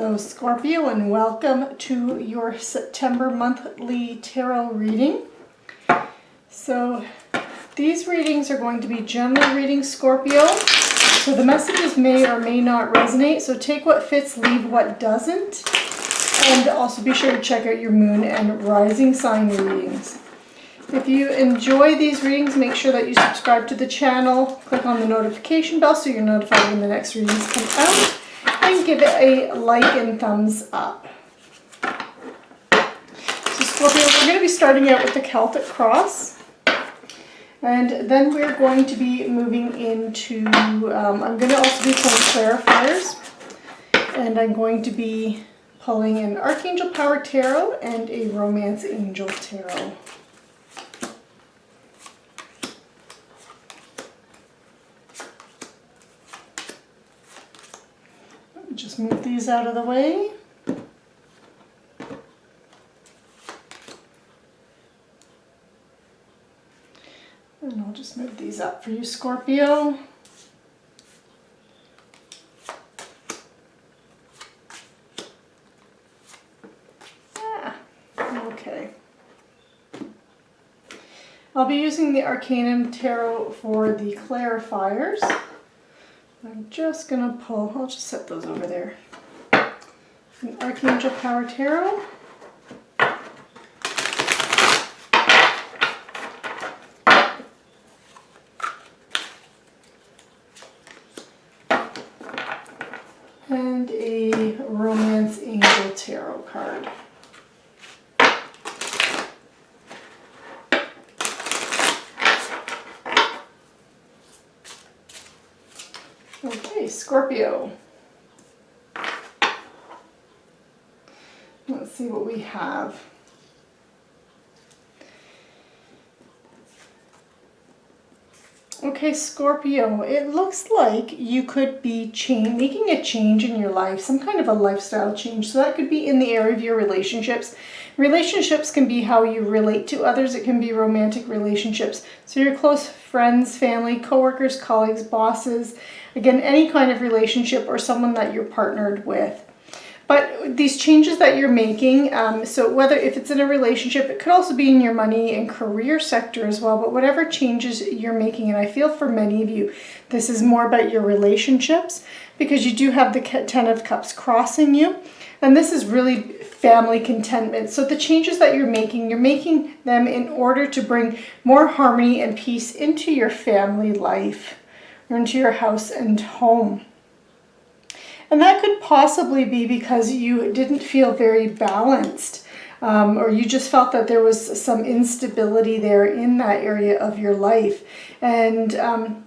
Hello Scorpio, and welcome to your September monthly tarot reading. So these readings are going to be general readings, Scorpio. So the messages may or may not resonate, so take what fits, leave what doesn't. And also be sure to check out your moon and rising sign readings. If you enjoy these readings, make sure that you subscribe to the channel, click on the notification bell so you're notified when the next readings come out, and give it a like and thumbs up. So Scorpio, we're going to be starting out with the Celtic Cross, and then we're going to be moving into, I'm going to also be pulling clarifiers, and I'm going to be pulling an Archangel Power Tarot and a Romance Angel Tarot. Just move these out of the way. And I'll just move these up for you, Scorpio. Okay. I'll be using the Arcanum Tarot for the clarifiers. I'm just going to pull, I'll just set those over there. An Archangel Power Tarot. And a Romance Angel Tarot card. Okay, Scorpio. Let's see what we have. Okay, Scorpio, it looks like you could be making a change in your life, some kind of a lifestyle change. So that could be in the area of your relationships. Relationships can be how you relate to others. It can be romantic relationships. So your close friends, family, coworkers, colleagues, bosses, again, any kind of relationship or someone that you're partnered with. But these changes that you're making, so whether if it's in a relationship, it could also be in your money and career sector as well, but whatever changes you're making, and I feel for many of you, this is more about your relationships because you do have the Ten of Cups crossing you, and this is really family contentment. So the changes that you're making them in order to bring more harmony and peace into your family life or into your house and home. And that could possibly be because you didn't feel very balanced, or you just felt that there was some instability there in that area of your life. And there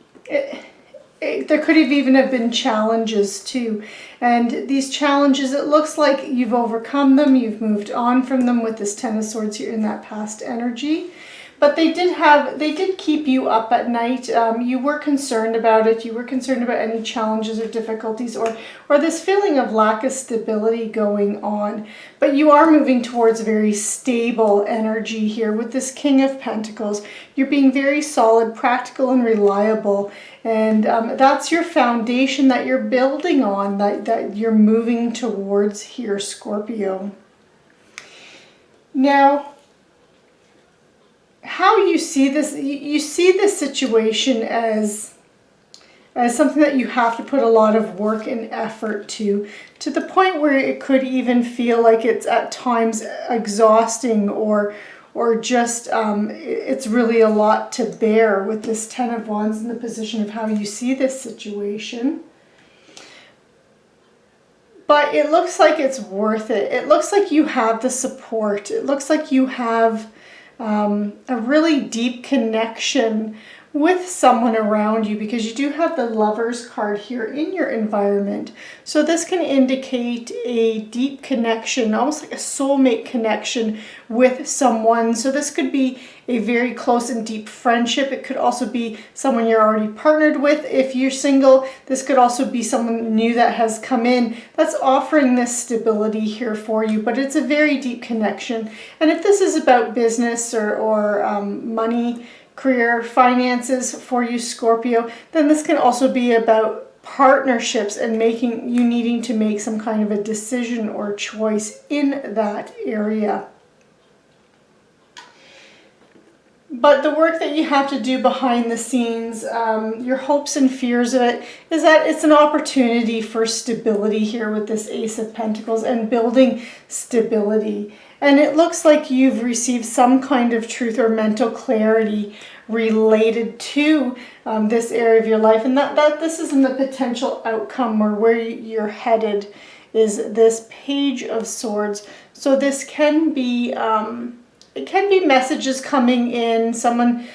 could have even have been challenges too. And these challenges, it looks like you've overcome them, you've moved on from them with this Ten of Swords here in that past energy. But they did keep you up at night. You were concerned about it. You were concerned about any challenges or difficulties or this feeling of lack of stability going on. But you are moving towards very stable energy here with this King of Pentacles. You're being very solid, practical, and reliable. And that's your foundation that you're building on, that you're moving towards here, Scorpio. Now, how you see this, you see this situation as something that you have to put a lot of work and effort to the point where it could even feel like it's at times exhausting or just it's really a lot to bear with this Ten of Wands in the position of how you see this situation. But it looks like it's worth it. It looks like you have the support. It looks like you have a really deep connection with someone around you because you do have the Lovers card here in your environment. So this can indicate a deep connection, almost like a soulmate connection with someone. So this could be a very close and deep friendship. It could also be someone you're already partnered with. If you're single, this could also be someone new that has come in that's offering this stability here for you, but it's a very deep connection. And if this is about business or money, career, finances for you, Scorpio, then this can also be about partnerships and you needing to make some kind of a decision or choice in that area. But the work that you have to do behind the scenes, your hopes and fears of it, is that it's an opportunity for stability here with this Ace of Pentacles and building stability. And it looks like you've received some kind of truth or mental clarity related to this area of your life, and that this isn't the potential outcome or where you're headed is this Page of Swords. So this can be it can be messages coming in, someone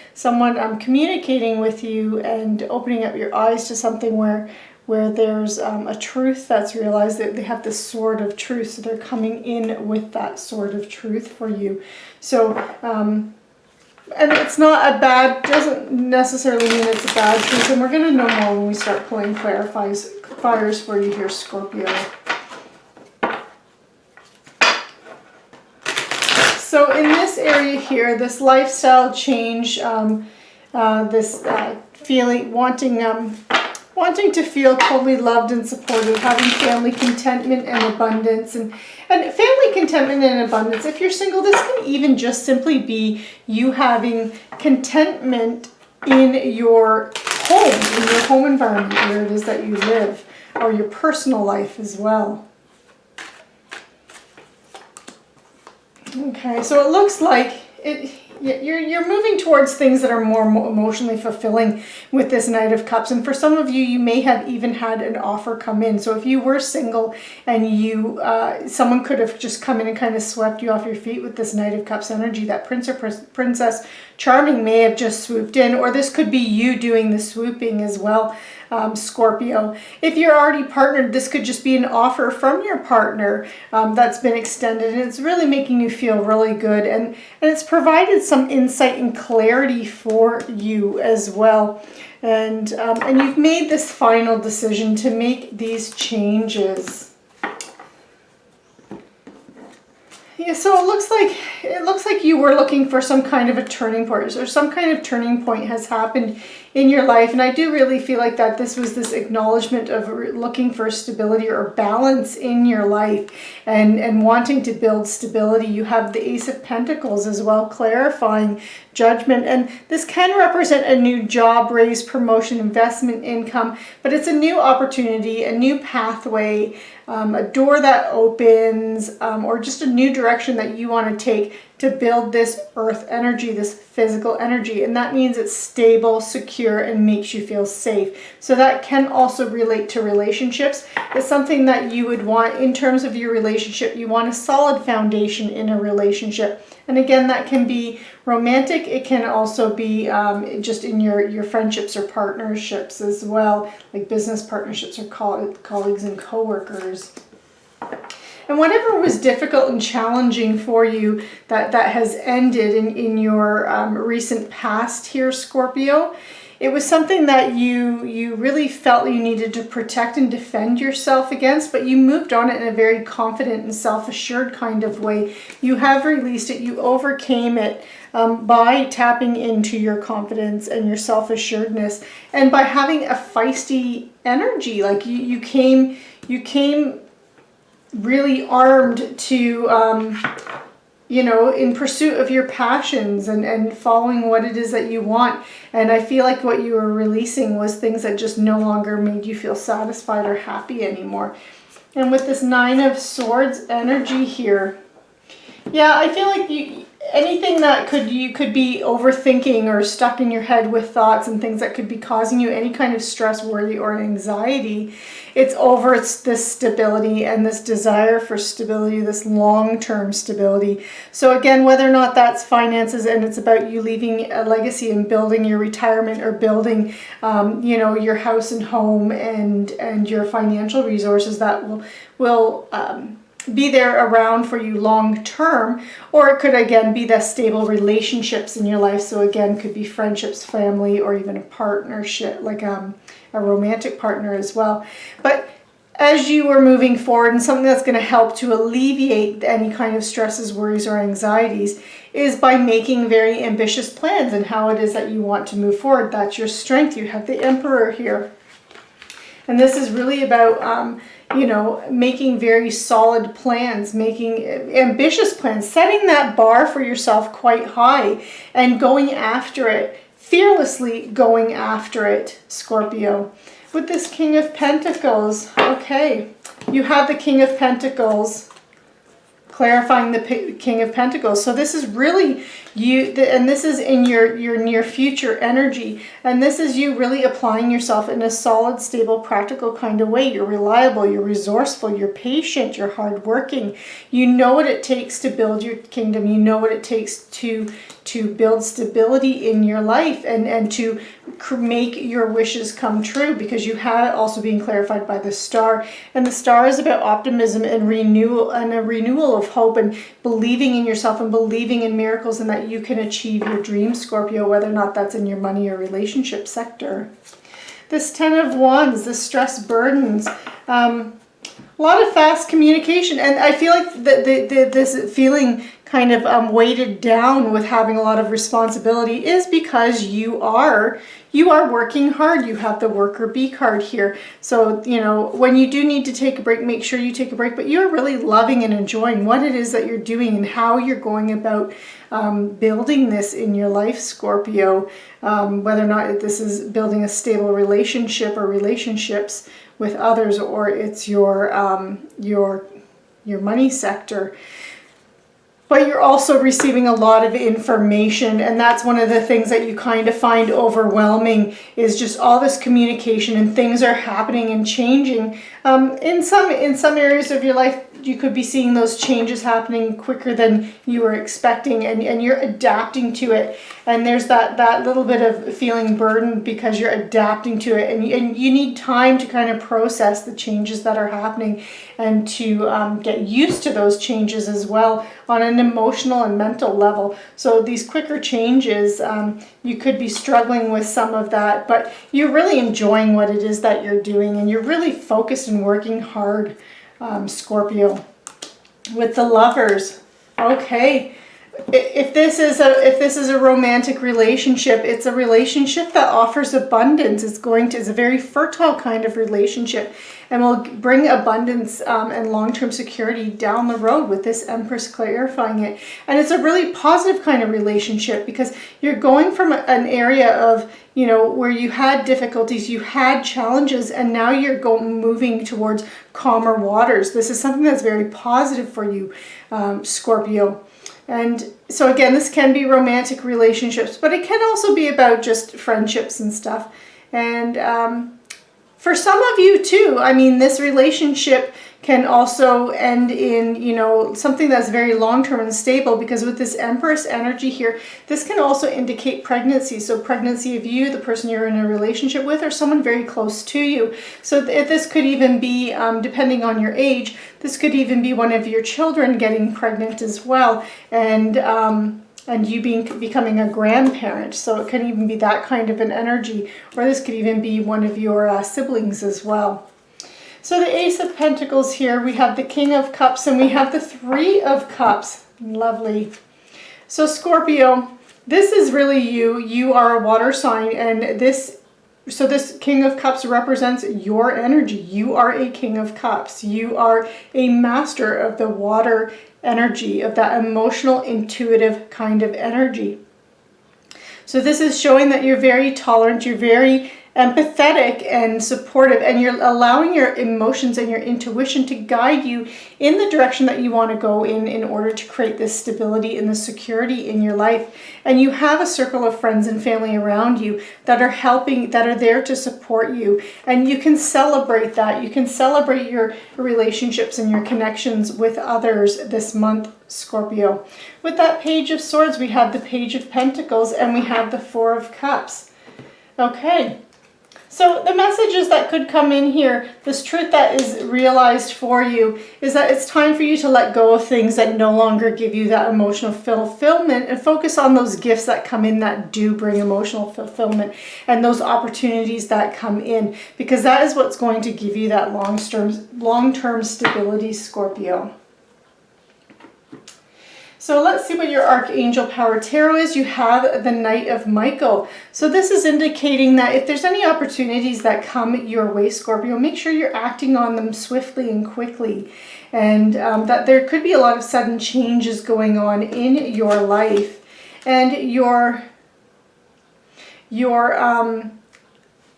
communicating with you and opening up your eyes to something where there's a truth that's realized, that they have the sword of truth, so they're coming in with that sword of truth for you. So and it's not a bad, doesn't necessarily mean it's a bad truth, and we're going to know more when we start pulling clarifiers for you here, Scorpio. So in this area here, this lifestyle change, this feeling, wanting to feel totally loved and supported, having family contentment and abundance, and family contentment and abundance. If you're single, this can even just simply be you having contentment in your home environment, where it is that you live, or your personal life as well. Okay, so it looks like you're moving towards things that are more emotionally fulfilling with this Knight of Cups. And for some of you, you may have even had an offer come in. So if you were single and someone could have just come in and kind of swept you off your feet with this Knight of Cups energy, that Prince or Princess Charming may have just swooped in, or this could be you doing the swooping as well, Scorpio. If you're already partnered, this could just be an offer from your partner that's been extended, and it's really making you feel really good, and it's provided some insight and clarity for you as well. And you've made this final decision to make these changes. Yeah, so it looks like you were looking for some kind of a turning point, or some kind of turning point has happened in your life. And I do really feel like that this was this acknowledgement of looking for stability or balance in your life, and wanting to build stability. You have the Ace of Pentacles as well, clarifying Judgment, and this can represent a new job, raise, promotion, investment, income, but it's a new opportunity, a new pathway, a door that opens, or just a new direction that you want to take to build this earth energy, this physical energy. And that means it's stable, secure, and makes you feel safe. So that can also relate to relationships. It's something that you would want in terms of your relationship. You want a solid foundation in a relationship. And again, that can be romantic. It can also be just in your friendships or partnerships as well, like business partnerships or colleagues and coworkers. And whatever was difficult and challenging for you that has ended in your recent past here, Scorpio, it was something that you really felt you needed to protect and defend yourself against, but you moved on it in a very confident and self-assured kind of way. You have released it. You overcame it by tapping into your confidence and your self-assuredness, and by having a feisty energy. Like you came really armed to in pursuit of your passions and following what it is that you want. And I feel like what you were releasing was things that just no longer made you feel satisfied or happy anymore. And with this Nine of Swords energy here, yeah, I feel like anything that you could be overthinking or stuck in your head with thoughts and things that could be causing you any kind of stress, worry, or anxiety, it's over. It's this stability and this desire for stability, this long-term stability. So again, whether or not that's finances and it's about you leaving a legacy and building your retirement, or building your house and home and your financial resources that will be there around for you long term, or it could again be the stable relationships in your life. So again, could be friendships, family, or even a partnership, like a romantic partner as well. But as you are moving forward, and something that's going to help to alleviate any kind of stresses, worries, or anxieties is by making very ambitious plans and how it is that you want to move forward. That's your strength. You have the Emperor here. And this is really about, you know, making very solid plans, making ambitious plans, setting that bar for yourself quite high and going after it, fearlessly going after it, Scorpio. With this King of Pentacles, okay, you have the King of Pentacles, clarifying the King of Pentacles. So this is really you, and this is in your near future energy, and this is you really applying yourself in a solid, stable, practical kind of way. You're reliable, you're resourceful, you're patient, you're hardworking. You know what it takes to build your kingdom. You know what it takes to build stability in your life and to make your wishes come true, because you have it also being clarified by the star. And the star is about optimism and renewal, and a renewal of hope, and believing in yourself and believing in miracles, and that you can achieve your dreams, Scorpio, whether or not that's in your money or relationship sector. This Ten of Wands, the stress burdens, a lot of fast communication, and I feel like this feeling kind of weighted down with having a lot of responsibility is because you are working hard. You have the worker bee card here. So, you know, when you do need to take a break, make sure you take a break, but you're really loving and enjoying what it is that you're doing and how you're going about building this in your life, Scorpio, whether or not this is building a stable relationship or relationships with others, or it's your money sector. But you're also receiving a lot of information, and that's one of the things that you kind of find overwhelming, is just all this communication, and things are happening and changing. In some areas of your life, you could be seeing those changes happening quicker than you were expecting, and you're adapting to it. And there's that little bit of feeling burdened because you're adapting to it, and you need time to kind of process the changes that are happening, and to get used to those changes as well on an emotional and mental level. So these quicker changes, you could be struggling with some of that, but you're really enjoying what it is that you're doing, and you're really focused and working hard, Scorpio. With the Lovers, okay, if this is a romantic relationship, it's a relationship that offers abundance. It's a very fertile kind of relationship, and will bring abundance and long-term security down the road, with this Empress clarifying it. And it's a really positive kind of relationship, because you're going from an area of, you know, where you had difficulties, you had challenges, and now you're moving towards calmer waters. This is something that's very positive for you, Scorpio. And so again, this can be romantic relationships, but it can also be about just friendships and stuff. And for some of you too, I mean, this relationship can also end in, you know, something that's very long-term and stable, because with this Empress energy here, this can also indicate pregnancy. So pregnancy of you, the person you're in a relationship with, or someone very close to you. So this could even be, depending on your age, this could even be one of your children getting pregnant as well, and you becoming a grandparent. So it can even be that kind of an energy, or this could even be one of your siblings as well. So the Ace of Pentacles here, we have the King of Cups, and we have the Three of Cups. Lovely. So Scorpio, this is really you. You are a water sign, and this King of Cups represents your energy. You are a King of Cups. You are a master of the water energy, of that emotional, intuitive kind of energy. So this is showing that you're very tolerant, you're very empathetic and supportive, and you're allowing your emotions and your intuition to guide you in the direction that you want to go in order to create this stability and the security in your life. And you have a circle of friends and family around you that are helping, that are there to support you, and you can celebrate that. You can celebrate your relationships and your connections with others this month, Scorpio. With that Page of Swords, we have the Page of Pentacles, and we have the Four of Cups. Okay. So the messages that could come in here, this truth that is realized for you, is that it's time for you to let go of things that no longer give you that emotional fulfillment, and focus on those gifts that come in that do bring emotional fulfillment, and those opportunities that come in, because that is what's going to give you that long-term stability, Scorpio. So let's see what your Archangel Power Tarot is. You have the Knight of Michael. So this is indicating that if there's any opportunities that come your way, Scorpio, make sure you're acting on them swiftly and quickly. And that there could be a lot of sudden changes going on in your life. And I'm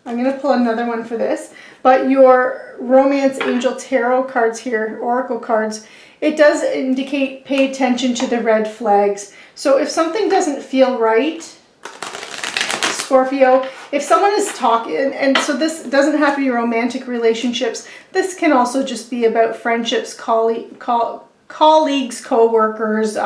going to pull another one for this, but your Romance Angel Tarot cards here, Oracle cards, it does indicate pay attention to the red flags. So if something doesn't feel right, Scorpio, if someone is talking, and so this doesn't have to be romantic relationships, this can also just be about friendships, colleagues, co-workers,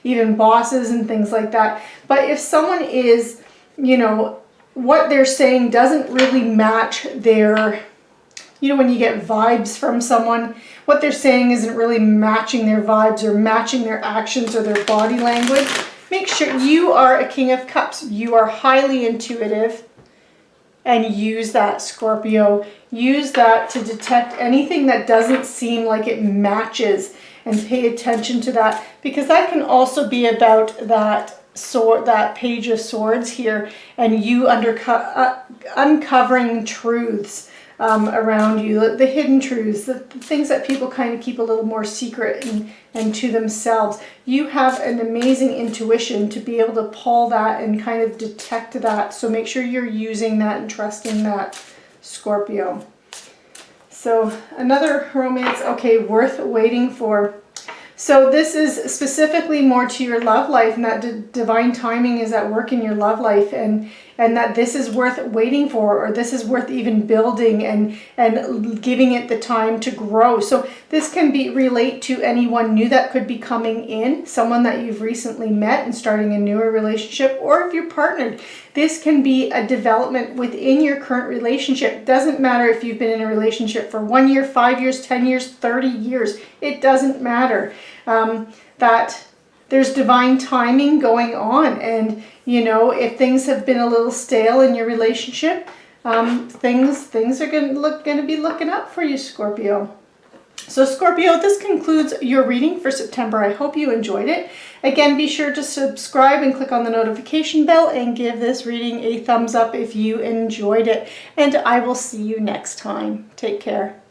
even bosses and things like that. But if someone is, you know, what they're saying doesn't really match their, you know, when you get vibes from someone, what they're saying isn't really matching their vibes or matching their actions or their body language, make sure you are a King of Cups. You are highly intuitive, and use that, Scorpio. Use that to detect anything that doesn't seem like it matches, and pay attention to that, because that can also be about that Page of Swords here, and you uncovering truths around you, the hidden truths, the things that people kind of keep a little more secret and to themselves. You have an amazing intuition to be able to pull that and kind of detect that. So make sure you're using that and trusting that, Scorpio. So another romance, okay, worth waiting for. So this is specifically more to your love life, and that divine timing is at work in your love life, and that this is worth waiting for, or this is worth even building and giving it the time to grow. So this can relate to anyone new that could be coming in, someone that you've recently met and starting a newer relationship, or if you're partnered. This can be a development within your current relationship. Doesn't matter if you've been in a relationship for 1 year, 5 years, 10 years, 30 years. It doesn't matter. That there's divine timing going on, and you know, if things have been a little stale in your relationship, things are going to be looking up for you, Scorpio. So Scorpio, this concludes your reading for September. I hope you enjoyed it. Again, be sure to subscribe and click on the notification bell, and give this reading a thumbs up if you enjoyed it. And I will see you next time. Take care.